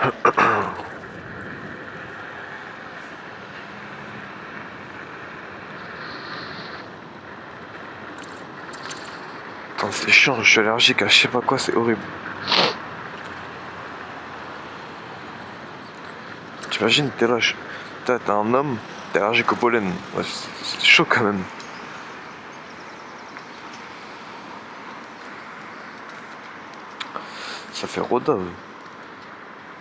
Attends, c'est chiant, je suis allergique à je sais pas quoi, c'est horrible. T'imagines, t'es là, t'es un homme, t'es allergique au pollen. Ouais, c'est chaud quand même. Ça fait roda. Ouais.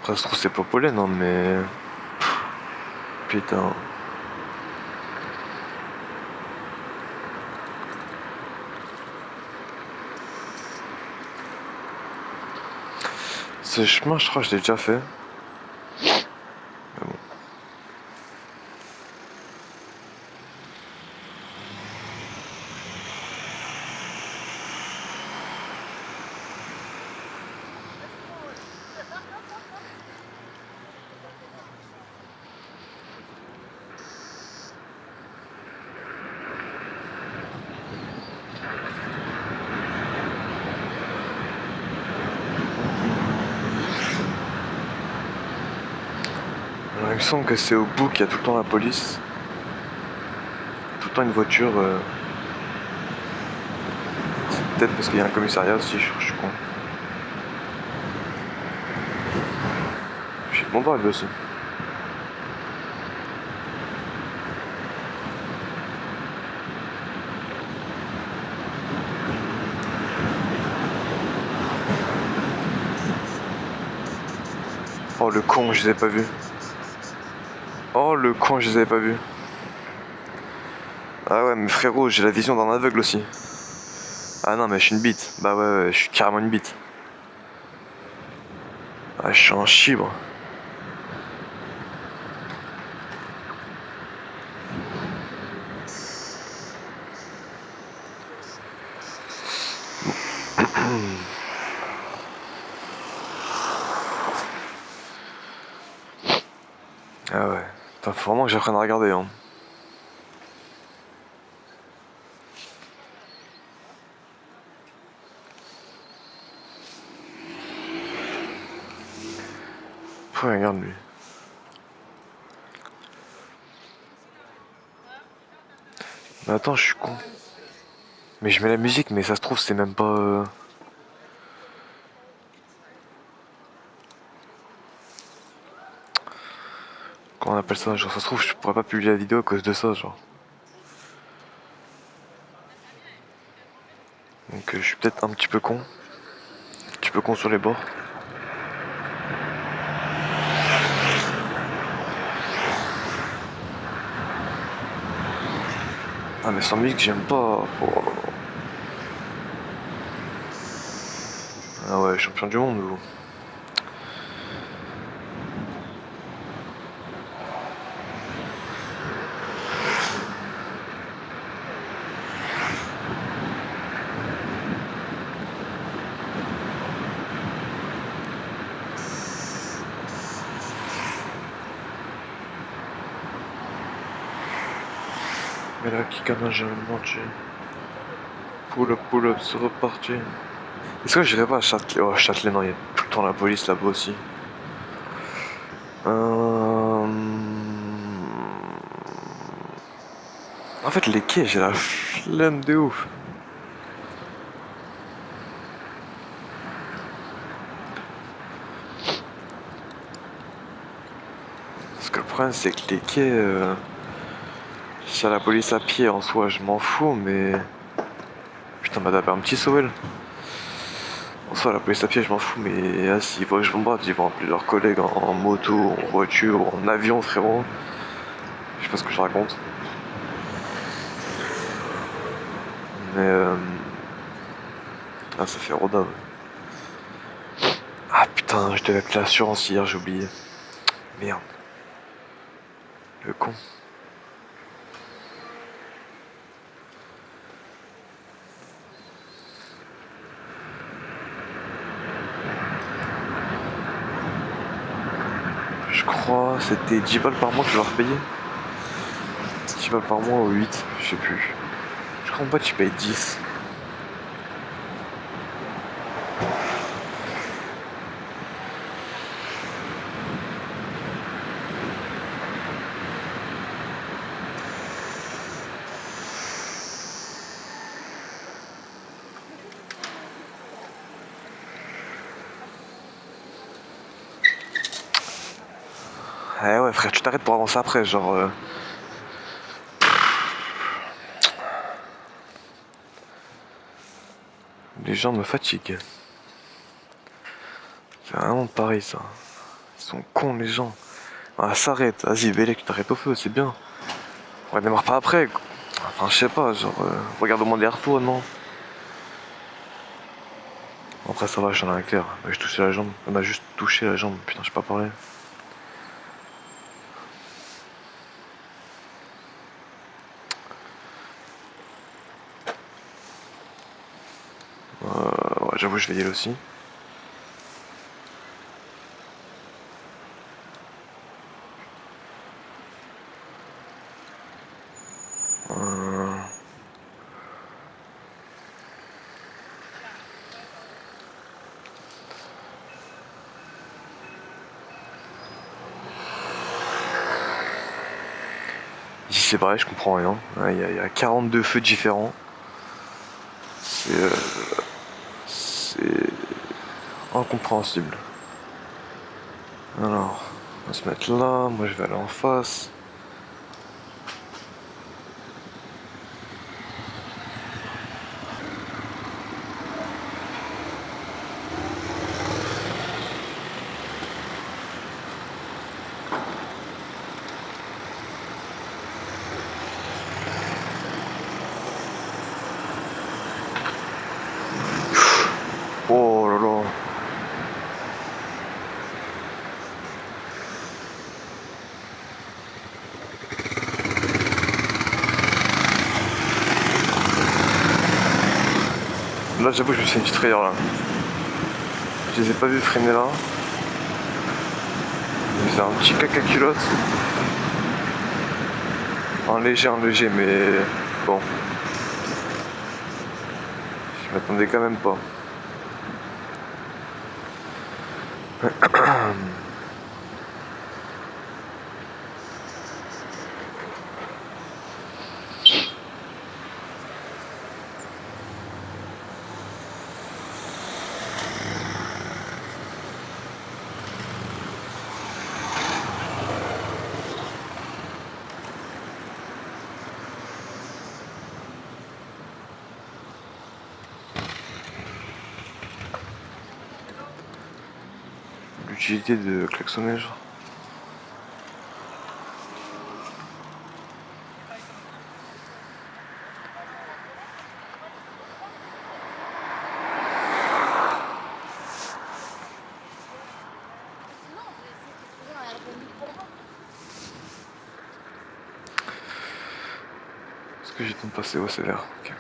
Après, ça se trouve, c'est pas pollen, hein, mais. Putain. Ce chemin, je crois que je l'ai déjà fait. Mais bon. Alors, il me semble que c'est au bout qu'il y a tout le temps la police. Tout le temps une voiture. C'est peut-être parce qu'il y a un commissariat aussi, je suis con. J'ai bon droit lui aussi. Oh le con, je les ai pas vus. Oh le con, je les avais pas vus. Ah ouais, mais frérot, j'ai la vision d'un aveugle aussi. Ah non, mais je suis une bite. Bah ouais, je suis carrément une bite. Ah, je suis un chibre. Ah ouais. Putain, faut vraiment que j'apprenne à regarder, hein. Ouais, regarde lui. Mais attends, je suis con. Mais je mets la musique, mais ça se trouve, c'est même pas. Comment on appelle ça? Genre, ça se trouve, je pourrais pas publier la vidéo à cause de ça, genre. Donc, je suis peut-être un petit peu con. Un petit peu con sur les bords. Ah, mais sans musique, j'aime pas. Oh. Ah ouais, champion du monde, vous. Mais là, qui comme un jamais menti. Pull up, c'est reparti. Est-ce que j'irais pas à Châtelet? Oh, Châtelet, non, il y a tout le temps la police là-bas aussi. Euh... En fait, les quais, j'ai la flemme de ouf. Parce que le problème, c'est que les quais, si y a la police à pied en soi, je m'en fous, mais. Putain, m'a tapé un petit Sowell. En soi, la police à pied, je m'en fous, mais ah, s'ils voient que je bombarde, ils vont appeler leurs collègues en moto, en voiture, en avion, frérot. Je sais pas ce que je raconte. Mais. Ah, ça fait roda, ouais. Ah putain, je devais appeler l'assurance hier, j'ai oublié. Merde, le con. Je crois c'était 10 balles par mois que je leur payais. 10 balles par mois ou 8, je sais plus. Je crois en fait tu payes 10. Eh ouais frère, tu t'arrêtes pour avancer après, genre... Les gens me fatiguent. C'est vraiment pareil ça. Ils sont cons les gens. Ah, s'arrête, vas-y, Bélec, tu t'arrêtes au feu, c'est bien. On redémarre pas après. Enfin, je sais pas, genre, regarde au moins derrière toi, non? Après, ça va, je suis dans la claire. J'ai touché la jambe. On m'a juste touché la jambe, putain, j'ai pas parlé. Ouais, j'avoue, je vais y aller aussi. Euh, Ici, c'est pareil, je comprends rien. Il y a 42 feux différents. C'est incompréhensible. Alors, on va se mettre là. Moi, je vais aller en face. Oh là là. Là, j'avoue, je me suis fait une petite frayeur là. Je les ai pas vus freiner là. C'est un petit caca culotte. Un léger, mais bon. Je m'attendais quand même pas. L'utilité de klaxonner, genre. Est-ce que j'ai le temps de passer? Ouais, c'est vert. Ok.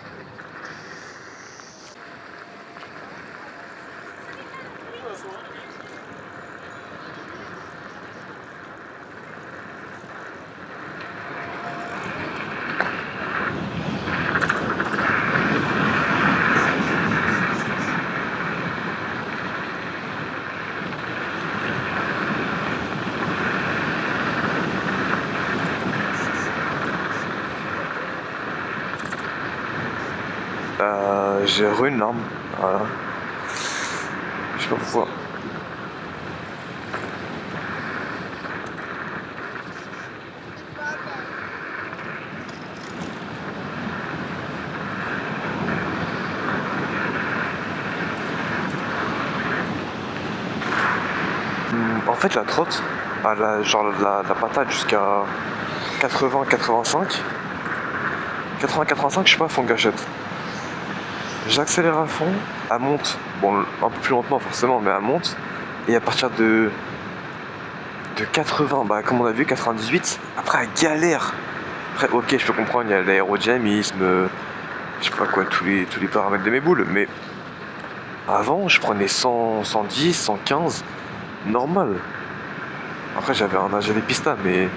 J'ai une larme. Voilà. Je sais pas pourquoi. En fait, la trotte, genre la patate jusqu'à 80-85. 80-85, je sais pas, font gâchette. J'accélère à fond, elle monte. Bon, un peu plus lentement forcément, mais elle monte. Et à partir de 80, bah comme on a vu, 98, après elle galère. Après, ok, je peux comprendre, il y a l'aérodynamisme, je sais pas quoi, tous les paramètres de mes boules, mais avant, je prenais 100, 110, 115, normal. Après, j'avais pista, mais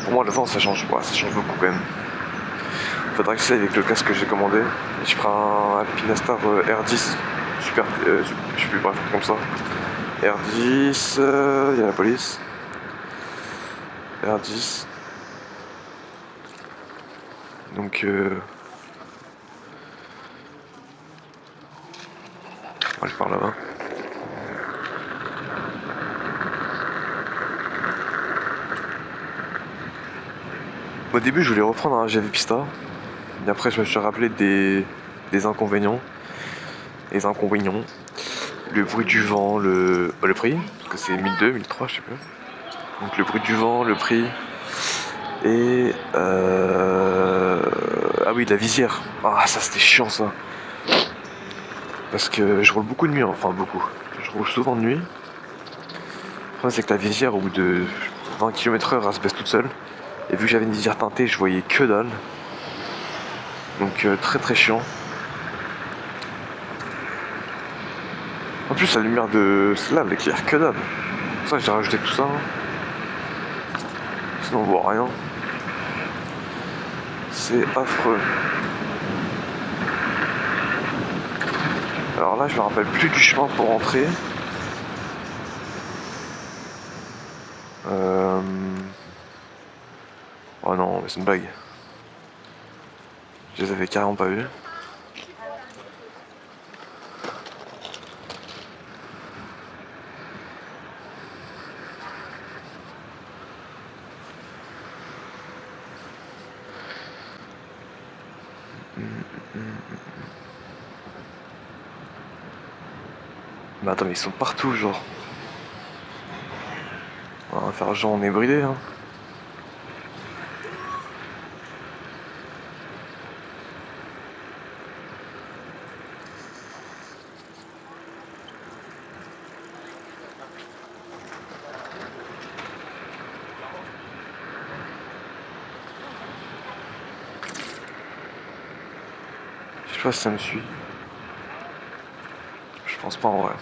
pour moi, le vent, ça change, ouais, ça change beaucoup quand même. Faudra que c'est avec le casque que j'ai commandé. Et je prends un Alpinastar R10, super, je sais plus, bref, comme ça. R10, il y a la police. R10. Donc, on va aller par là-bas. Au début, je voulais reprendre un GV Pista. Et après, je me suis rappelé des inconvénients. Les inconvénients. Le bruit du vent, le prix. Parce que c'est 1002, 1003, je sais plus. Donc le bruit du vent, le prix. Et ah oui, la visière. Ah, ça c'était chiant ça. Parce que je roule beaucoup de nuit, enfin beaucoup. Je roule souvent de nuit. Le problème c'est que la visière au bout de 20 km/h elle se baisse toute seule. Et vu que j'avais une visière teintée, je voyais que dalle. Donc très très chiant. En plus la lumière de celle-là elle éclaire que dalle. C'est pour ça que j'ai rajouté tout ça. Sinon on voit rien. C'est affreux. Alors là je me rappelle plus du chemin pour rentrer. Oh non, mais c'est une blague. Je les avais carrément pas vus. Mais attends, mais ils sont partout, genre. On va faire genre on est bridé, hein. Je sais pas si ça me suit. Je pense pas en vrai.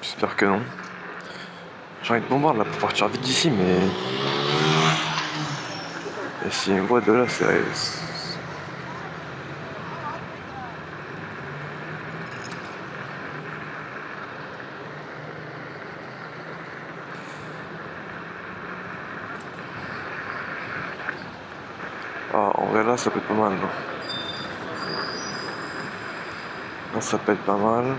J'espère que non. J'ai envie de bombarder là pour partir vite d'ici, mais. Et si une voie de là, c'est. Ah, en vrai là, ça peut être pas mal. Là, là ça peut être pas mal.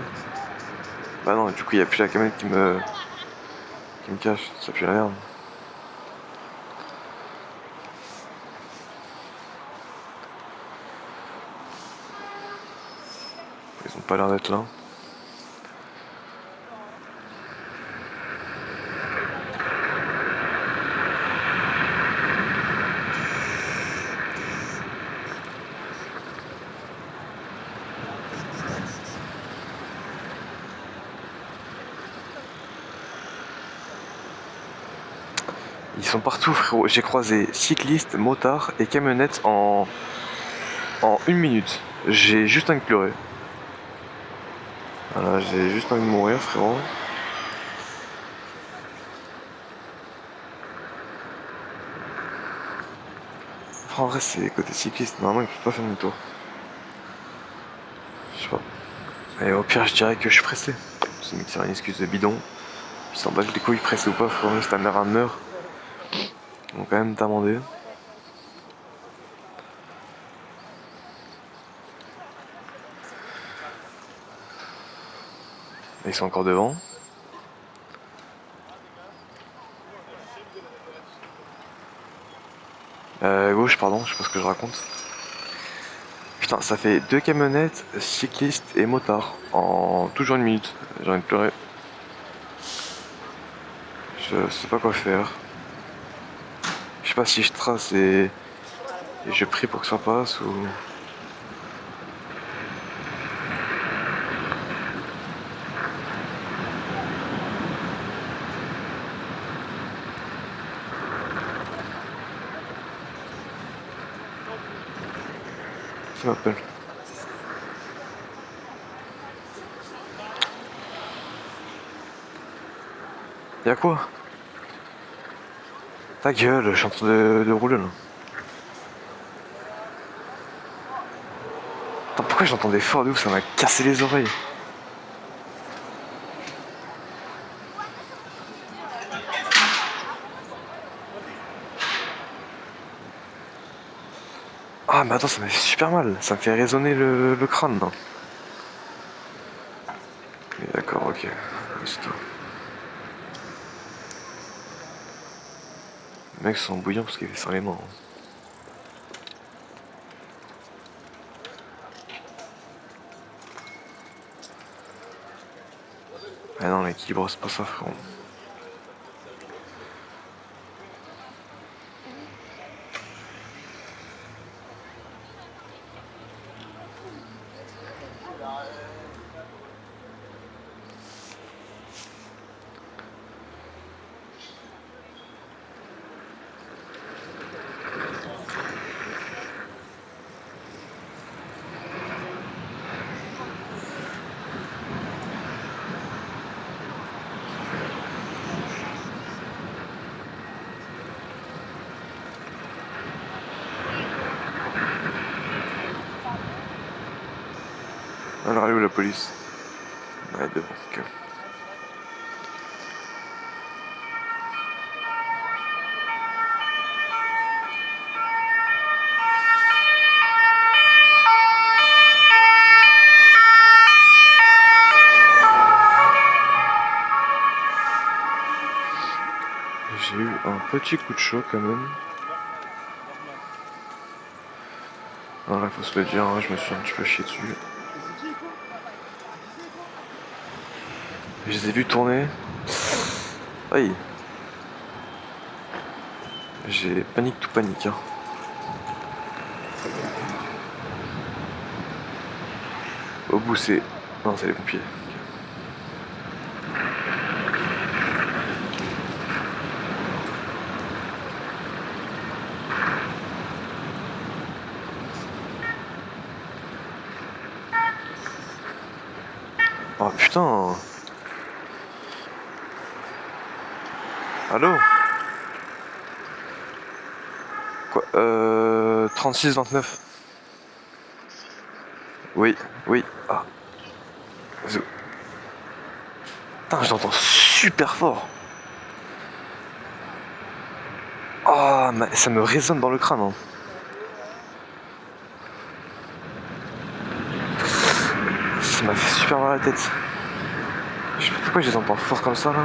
Bah non, du coup, il y a plus la camionnette qui me cache. Ça pue la merde. Ils ont pas l'air d'être là. Ils sont partout, frérot. J'ai croisé cyclistes, motards et camionnettes en une minute. J'ai juste envie de pleurer. Voilà, j'ai juste envie de mourir, frérot. En vrai, c'est côté cycliste. Normalement, il peut pas faire demi-tour. Je sais pas. Et au pire, je dirais que je suis pressé. C'est me tire une excuse de bidon. Je sens pas que les couilles pressées ou pas, frérot. Si ta mère elle meurt, ils vont quand même t'amender. Ils sont encore devant. Gauche, pardon, je sais pas ce que je raconte. Putain, ça fait deux camionnettes, cyclistes et motards en toujours une minute. J'ai envie de pleurer. Je sais pas quoi faire. Je sais pas si je trace et je prie pour que ça passe ou. Qui m'appelle? Y'a quoi? Ta gueule, je suis en train de rouler là. Attends, pourquoi j'entendais fort de ouf, ça m'a cassé les oreilles. Ah mais attends, ça m'a fait super mal, ça me fait résonner le crâne là. Mais d'accord, ok. C'est tout. Les mecs sont bouillants parce qu'il fait sans les mains. Ah non, l'équilibre, c'est pas ça, frérot. Alors, elle est où la police? Ouais, devant, ok. J'ai eu un petit coup de chaud quand même. Non, là, faut se le dire, hein, je me suis un petit peu chié dessus. Je les ai vus tourner. Aïe. J'ai panique tout panique. Hein. Au bout, c'est. Non, c'est les pompiers. Oh putain. Allô? Quoi? 36-29. Oui, oui. Ah. Putain, je l'entends super fort. Oh, ça me résonne dans le crâne. Hein. Ça m'a fait super mal à la tête. Je sais pas pourquoi je les entends fort comme ça là.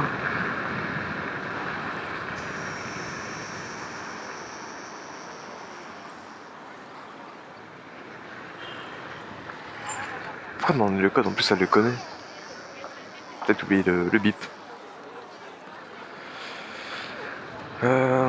Pourquoi demander le code? En plus, elle le connaît. Peut-être oublier le bip. Euh...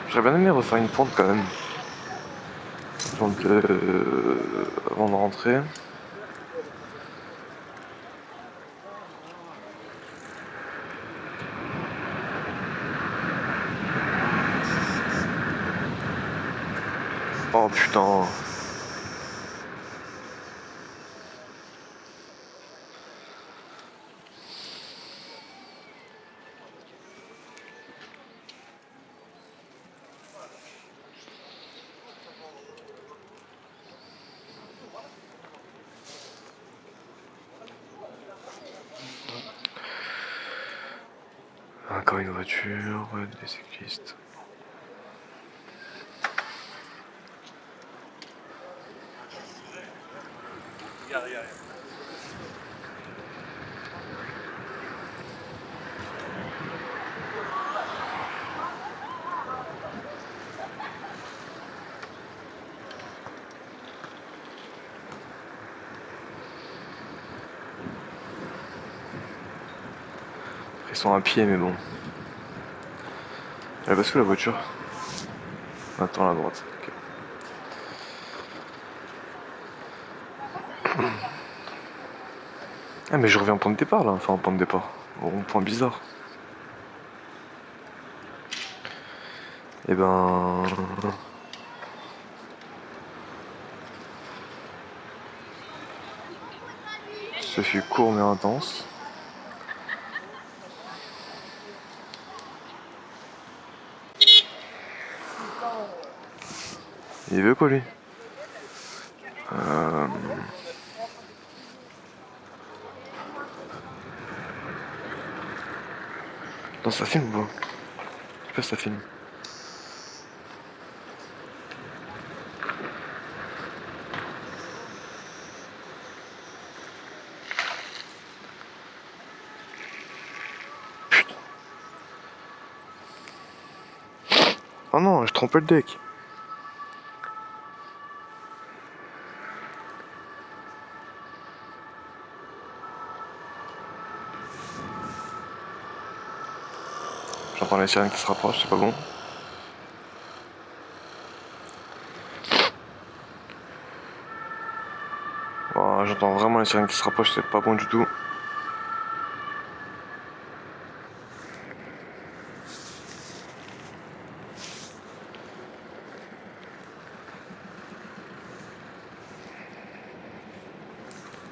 J'aurais bien aimé refaire une pompe quand même. Avant de rentrer. Oh putain. Encore une voiture, des cyclistes. Ils sont à pied, mais bon. Elle passe où la voiture? Attends, à droite. Okay. Ah, mais je reviens en point de départ là. Enfin, en point de départ. Au point bizarre. Eh ben. Ce fut court mais intense. Il veut quoi lui? Non, ça filme ou pas? Je sais pas si ça filme. Putain. Oh non, j'ai trompé le deck. J'entends les sirènes qui se rapprochent, c'est pas bon. Oh, j'entends vraiment les sirènes qui se rapprochent, c'est pas bon du tout.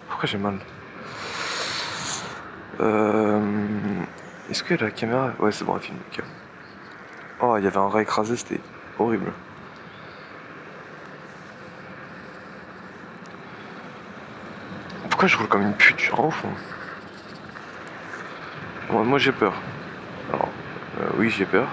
Pourquoi j'ai mal? Est-ce que la caméra... Ouais, c'est bon, elle filme. Ok. Oh, il y avait un rat écrasé, c'était horrible. Pourquoi je roule comme une pute? Je suis ouf. Moi j'ai peur. Alors, oui, j'ai peur.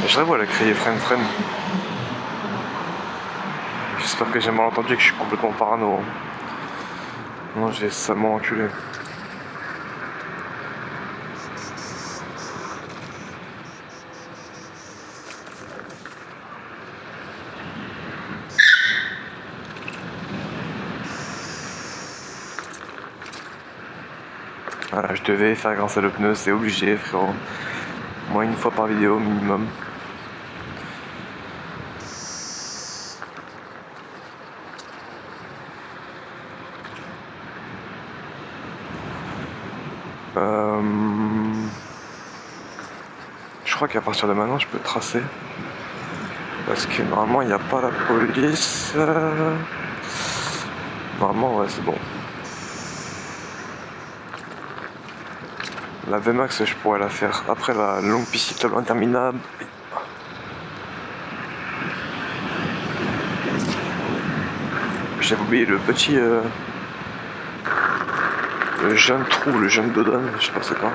Je rêve, elle a crié freine, freine. J'espère que j'ai mal entendu et que je suis complètement parano. Non, j'ai salement enculé. Voilà, je devais faire grincer le pneu, c'est obligé, frérot. Moi, une fois par vidéo minimum. Je crois qu'à partir de maintenant, je peux tracer. Parce que normalement, il n'y a pas la police. Normalement, ouais, c'est bon. La VMAX, je pourrais la faire après la longue piste cyclable interminable. J'avais oublié le petit... le jeune trou, le jeune dodon, je sais pas c'est quoi.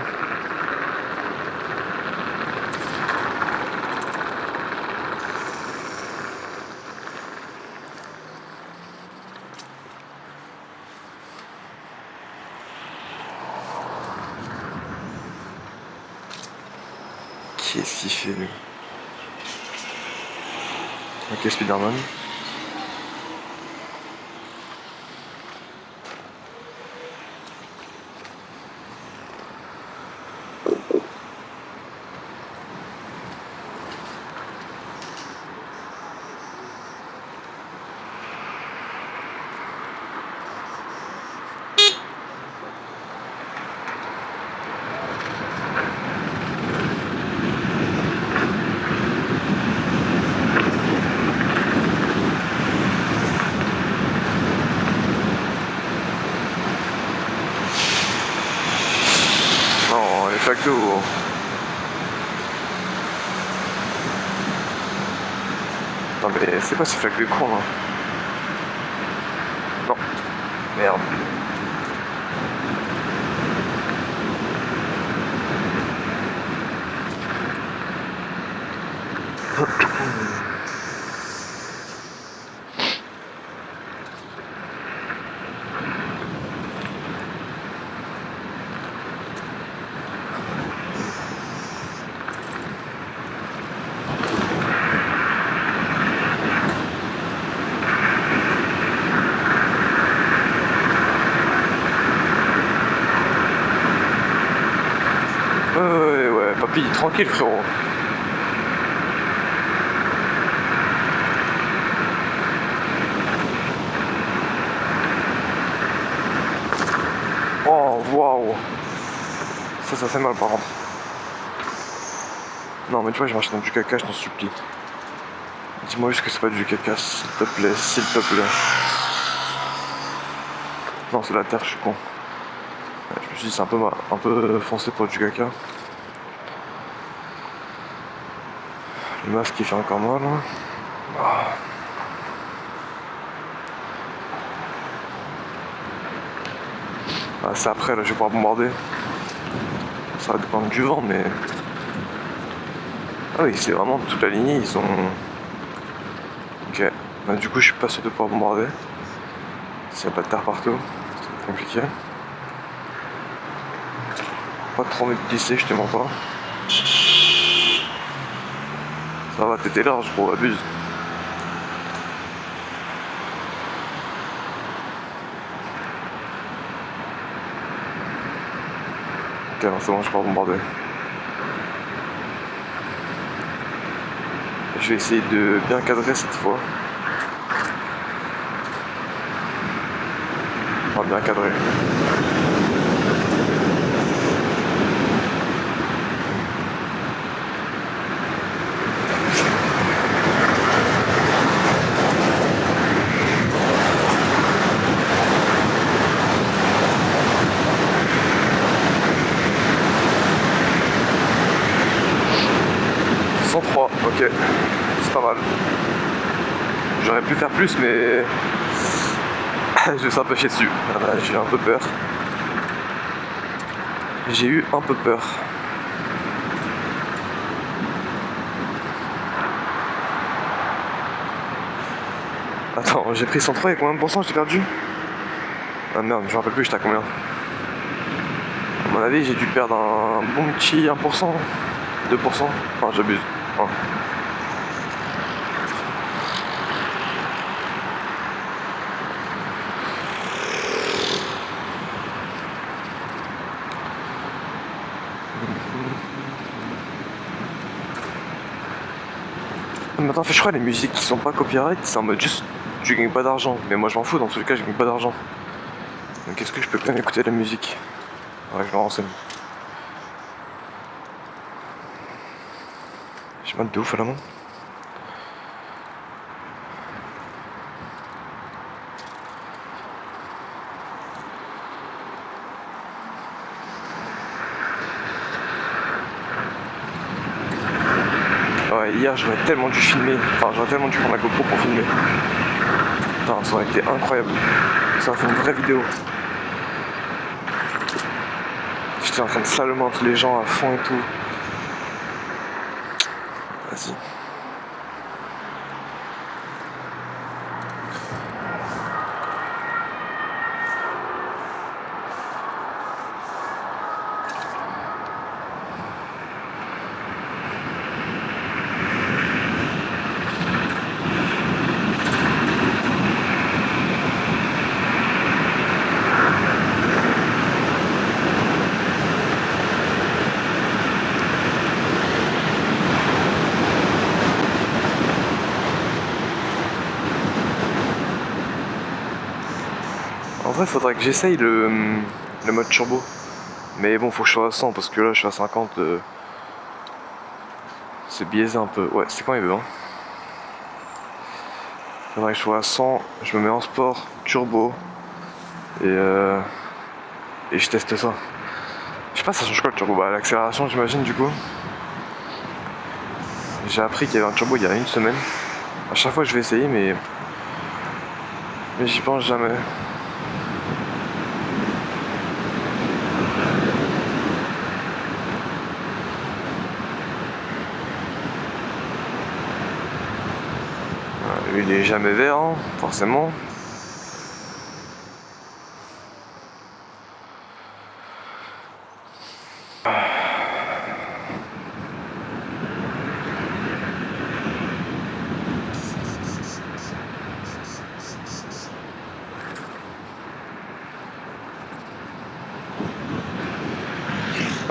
Qu'est-ce qu'il fait lui? Ok, Spider-Man. Non, les flaques d'eau. Attends, mais c'est quoi ces flaques de con là? Non. Merde. Papy, tranquille frérot. Oh waouh. Ça fait mal par contre. Non mais tu vois, je marche dans du caca, je t'en supplie. Dis-moi juste que c'est pas du caca, s'il te plaît, s'il te plaît. Non, c'est la terre, je suis con. Ouais, je me suis dit, c'est un peu foncé pour du caca. Le masque il fait encore mal. Hein. Ah, c'est après, là, je vais pouvoir bombarder. Ça va dépendre du vent, mais. Ah oui, c'est vraiment toute la lignée, ils ont. Ok. Bah, du coup, je suis pas sûr de pouvoir bombarder. S'il n'y a pas de terre partout, c'est compliqué. Pas trop me glisser, je te mens pas. Ça va, t'étais large, gros, abuse. Ok, non, c'est bon, je peux pas bombarder. Je vais essayer de bien cadrer cette fois. On va bien cadrer. Ok, c'est pas mal. J'aurais pu faire plus, mais je me suis un peu chier dessus. Voilà, j'ai eu un peu peur. J'ai eu un peu peur. Attends, j'ai pris 103 et combien de pourcents j'ai perdu? Ah merde, je me rappelle plus, j'étais à combien? À mon avis, j'ai dû perdre un bon petit 1%, 2%. Enfin, j'abuse. Oh. Maintenant, je crois les musiques qui sont pas copyright, c'est en mode juste tu gagnes pas d'argent. Mais moi je m'en fous, dans tous les cas, je gagne pas d'argent. Donc est-ce que je peux bien écouter la musique? Ouais, je me renseigne. J'ai mal de ouf à la main. Ouais, hier j'aurais tellement dû filmer, enfin j'aurais tellement dû prendre la GoPro pour filmer. Putain, ça aurait été incroyable. Ça aurait fait une vraie vidéo. J'étais en train de slalomer entre les gens à fond et tout. Vas-y. En vrai, faudrait que j'essaye le mode turbo. Mais bon, faut que je sois à 100 parce que là, je suis à 50. C'est biaisé un peu. Ouais, c'est quand il veut. Hein. Faudrait que je sois à 100. Je me mets en sport, turbo. Et je teste ça. Je sais pas, ça change quoi le turbo? Bah, l'accélération, j'imagine, du coup. J'ai appris qu'il y avait un turbo il y a une semaine. À chaque fois, je vais essayer, mais j'y pense jamais. Lui, il est jamais vert, hein, forcément.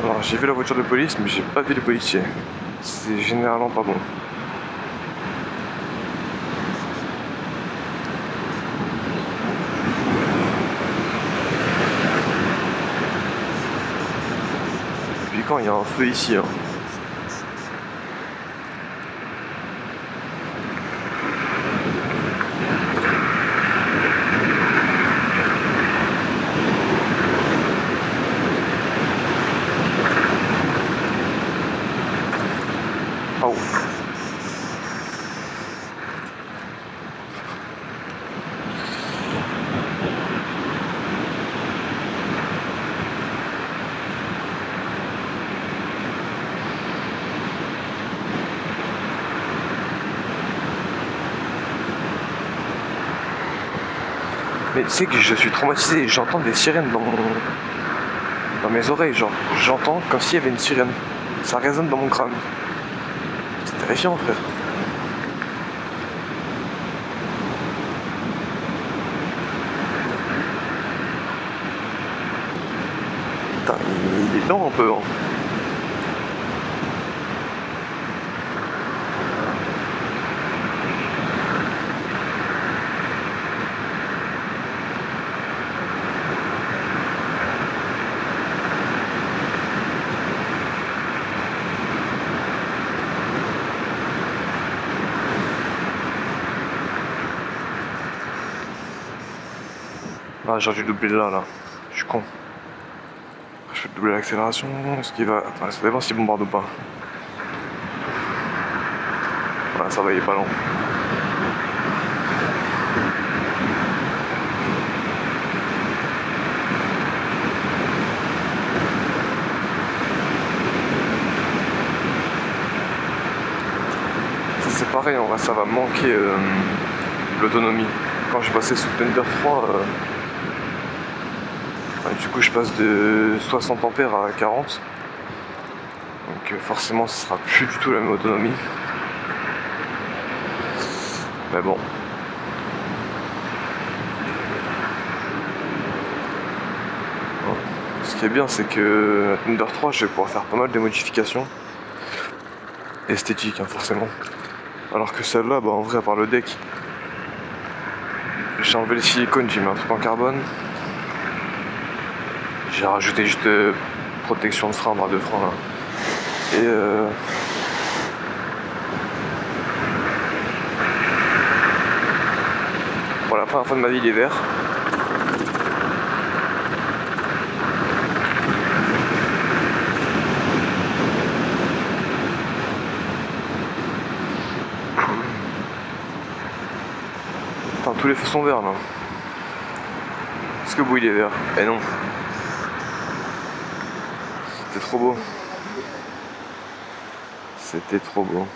Alors Alors j'ai vu la voiture de police, mais j'ai pas vu les policiers. C'est généralement pas bon. Depuis quand il y a un feu ici hein. Oh. Mais tu sais que je suis traumatisé, j'entends des sirènes dans mes oreilles, genre j'entends comme s'il y avait une sirène. Ça résonne dans mon crâne. C'est terrifiant frère. Putain, il est lent un peu hein. Ah, j'aurais dû doubler là. Je suis con. Je vais doubler l'accélération. Ce qui va. Attends, ça dépend s'il bombarde ou pas. Voilà, ça va, il est pas long. Ça c'est pareil, en vrai, ça va manquer l'autonomie. Quand je passais sous Thunder 3, du coup je passe de 60 ampères à 40. Donc forcément ce sera plus du tout la même autonomie. Mais bon. Ce qui est bien c'est que Thunder 3 je vais pouvoir faire pas mal de modifications. Esthétiques hein, forcément. Alors que celle-là, bah en vrai à part le deck, j'ai enlevé les silicones, j'ai mis un truc en carbone. J'ai rajouté juste protection de frein, barre de frein là. Et pour la première fois de ma vie il est vert. Putain, tous les feux sont verts là. Est-ce que le bout il est vert? Eh non. C'était trop beau. C'était trop beau.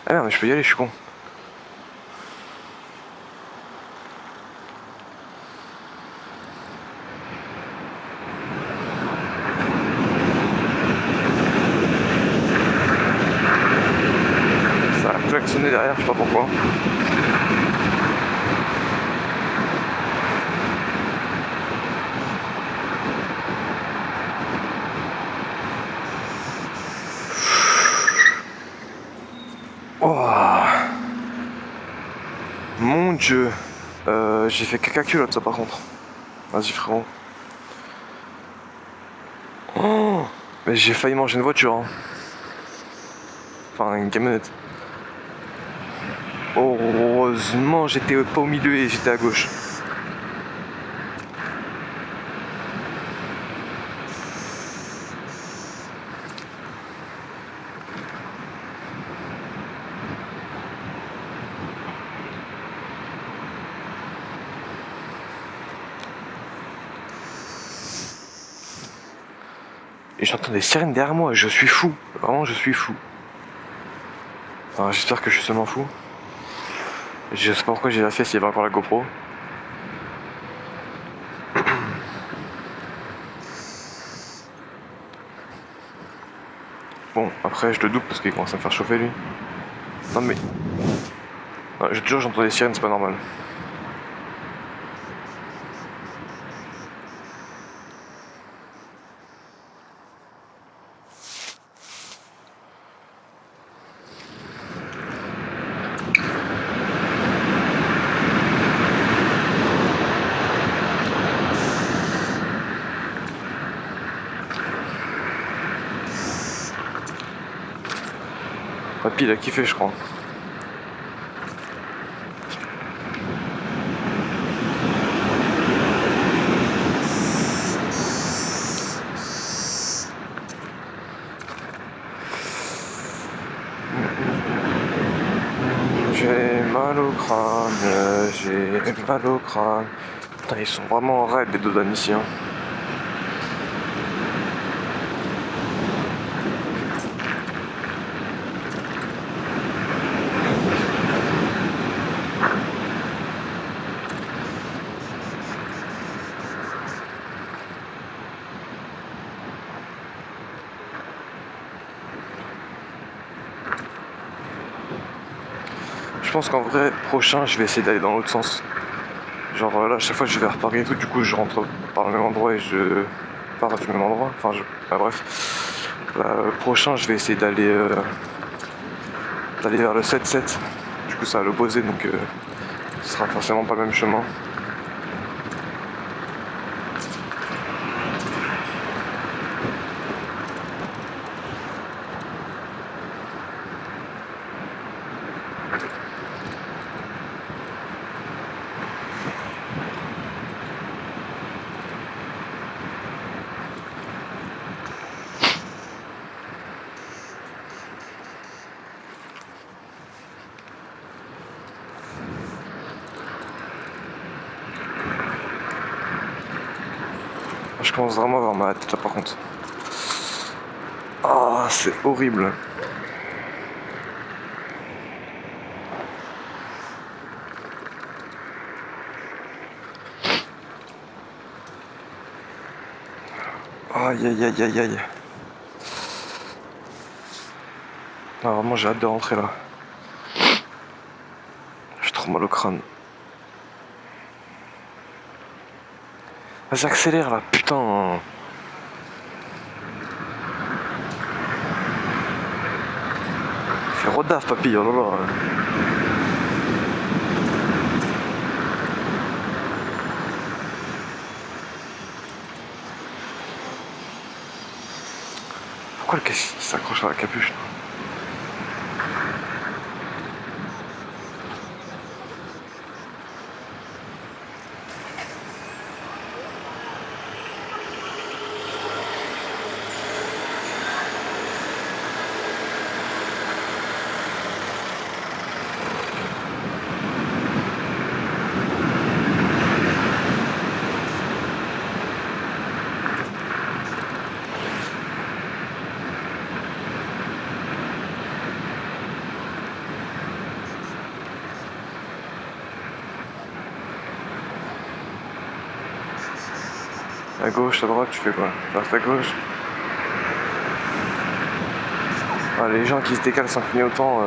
Ah merde, mais je peux y aller, je suis con. Ça a klaxonné derrière, je sais pas pourquoi. Oh. Mon dieu. J'ai fait caca culotte ça par contre. Vas-y frérot. Oh. Mais j'ai failli manger une voiture. Hein. Enfin une camionnette. Heureusement j'étais pas au milieu et j'étais à gauche. Et j'entends des sirènes derrière moi, je suis fou. Vraiment je suis fou. Enfin j'espère que je suis seulement fou. Je sais pas pourquoi j'ai la fesse, il y avait encore la GoPro. Bon, après, je le double parce qu'il commence à me faire chauffer lui. Non mais. Non, j'ai toujours j'entends des sirènes, c'est pas normal. Papy, il a kiffé, je crois. J'ai mal au crâne, j'ai mal au crâne. Putain, ils sont vraiment raides les Dodan ici. Hein. Je pense qu'en vrai, prochain, je vais essayer d'aller dans l'autre sens. Genre là, à chaque fois je vais vers Paris et tout, du coup je rentre par le même endroit et je pars du même endroit. Enfin, bref. Là, prochain, je vais essayer d'aller vers le 7-7. Du coup, ça à l'opposé, donc ce sera forcément pas le même chemin. Je commence vraiment à avoir ma tête là par contre. Ah, c'est horrible. Aïe aïe aïe aïe aïe. Ah, vraiment j'ai hâte de rentrer là. J'ai trop mal au crâne. Vas-y accélère là, putain. Fais rodaf papy, oh là là. Pourquoi le caisse il s'accroche à la capuche là? À gauche, à droite, tu fais quoi? Tu restes à gauche. Ah, les gens qui se décalent sans clignotant,